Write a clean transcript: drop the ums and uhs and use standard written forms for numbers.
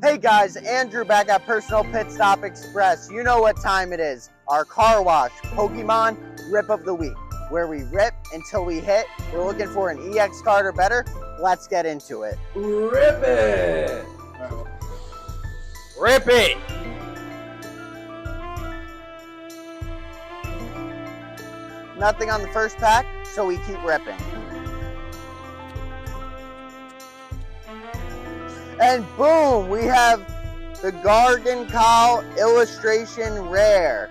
Hey guys, Andrew back at Personal Pit Stop Express. You know what time it is. Our car wash, Pokemon Rip of the Week, where we rip until we hit. We're looking for an EX card or better. Let's get into it. Rip it! Rip it! Nothing on the first pack, so we keep ripping. And boom, we have the Gargan Call illustration rare.